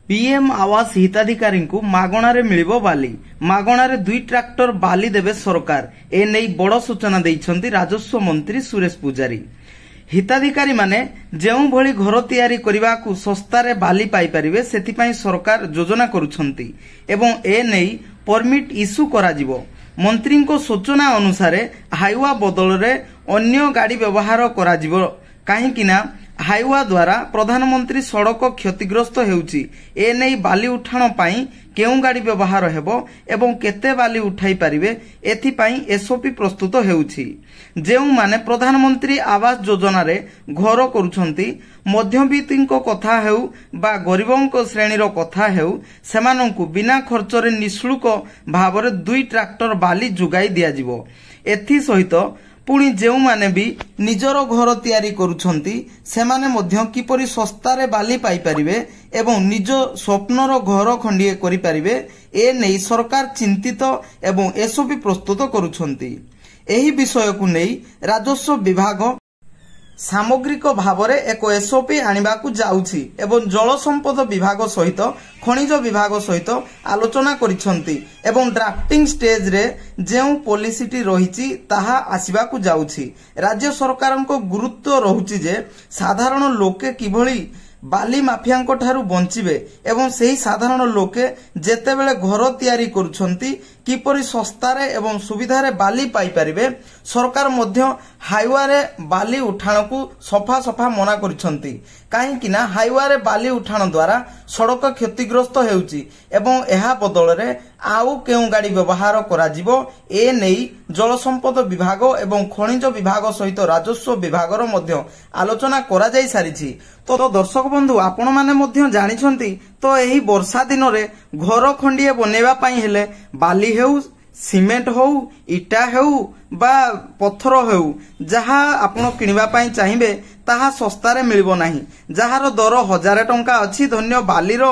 PM आवास हिताधिकारी को मागणारे मिलिबो बाली मागणारे 2 tractor बाली देबे सरकार ए नै बड़ सूचना दैछंती राजस्व मंत्री सुरेश पुजारी। हिताधिकारी माने जेउ भली घर तैयारी करबा को सस्तारे बाली पाई परिबे सेथिपई सरकार योजना करूछंती एवं ए नै परमिट इश्यू करा जिवो। मंत्री को सूचना अनुसार हाईवा बदल रे अन्य गाड़ी व्यवहार करा जिवो काहेकिना हाईवा द्वारा प्रधानमंत्री सड़क क्षतिग्रस्त हेउची ए नै बाली उठाण पाई केउ गाड़ी व्यवहार हेबो एवं केते बाली उठाई परिबे एथि पाई एसओपी प्रस्तुत हेउची। जेउ माने प्रधानमंत्री आवास योजना रे घर करूछंती मध्यबित्तिको कथा हेउ बा गरीबंको श्रेणीर कथा हेउ सेमानंकु बिना खर्च रे निशुल्क भावरे 2 ट्रैक्टर बाली जुगाई दिया जिवो। एथि सहित पुणी जेउ माने भी निजर घर तैयारी करूछंती सेमाने मध्य किपरि सस्तारे बाली पाई परिबे एवं निज स्वप्नर घर खंडिए करि परिबे ए नै सरकार चिंतित एवं एसओपी प्रस्तुत करूछंती। एही विषय को नै राजस्व विभाग सामग्रिक भावरे एक एसओपी आनिबाकू जाउछि एवं जल संपद विभाग सहित खनिज विभाग सहित आलोचना करिसंती एवं ड्राफ्टिंग स्टेज रे जेउ पॉलिसीटी रहिछि ताहा आसीबाकू जाउछि। राज्य सरकारको गुरुत्व रहुछि जे साधारण लोके किभଳି बाली माफियांको ठारू बंचिबे एवं सेही साधारण लोके जेतेबेले घर तैयारी करूछंती किपरि सस्तारे एवं सुविधारे बाली पाई परिबे सरकार मध्य हाईवा रे बाली उठाण को सफा सफा मना करिसंती काहेकिना हाईवा रे बाली उठाण द्वारा सड़क क्षतिग्रस्त हेउची एवं एहा बदल रे आउ केउ गाड़ी व्यवहार करा जिवो ए नै जल संपद विभाग एवं खनिज विभाग सहित राजस्व विभाग रो मध्य आलोचना करा जाई सारिछि। तो दर्शक बंधु आपण माने मध्य जानिछंती तो एही वर्षा दिन रे घर खंडिए बनेबा पई हेले बाली हेउ सीमेंट हो इटा हो बा पत्थर हो जहा आपण किनिबा पई चाहिबे ताहा सस्तारे मिलिबो नाही। जहार दर 1000 टंका अछि धन्य बालीर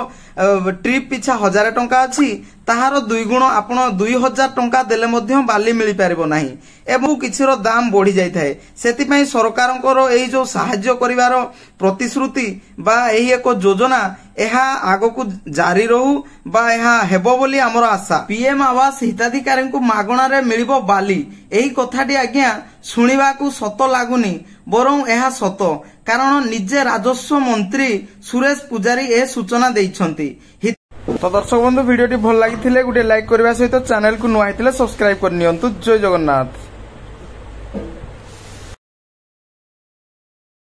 ट्रिप पिछा 1000 टंका अछि ताहार 2 गुण आपण 2000 टंका देले मध्य बाली मिली पारिबो नाही एवं किछिरो दाम बढ़ी जाय थाए। सेति पई सरकारंकर एही जो सहाय्य करिवार प्रतिश्रुति बा एही एक योजना एहा आगो को जारी रहू बा एहा हेबो बोली हमर आशा। पीएम आवास हिताधिकारी को मागणा रे मिलिबो बाली एही कथाटी आज्ञा सुनिबा को सत लागुनी बरं एहा सत कारण निजे राजस्व मंत्री सुरेश पुजारी ए सूचना दैछंती। तो दर्शक बंधु वीडियोटी भल लागिथिले गुटे लाइक करबा सहित चैनल को नुआ हिथिले सब्सक्राइब करनियंतु। जय जगन्नाथ।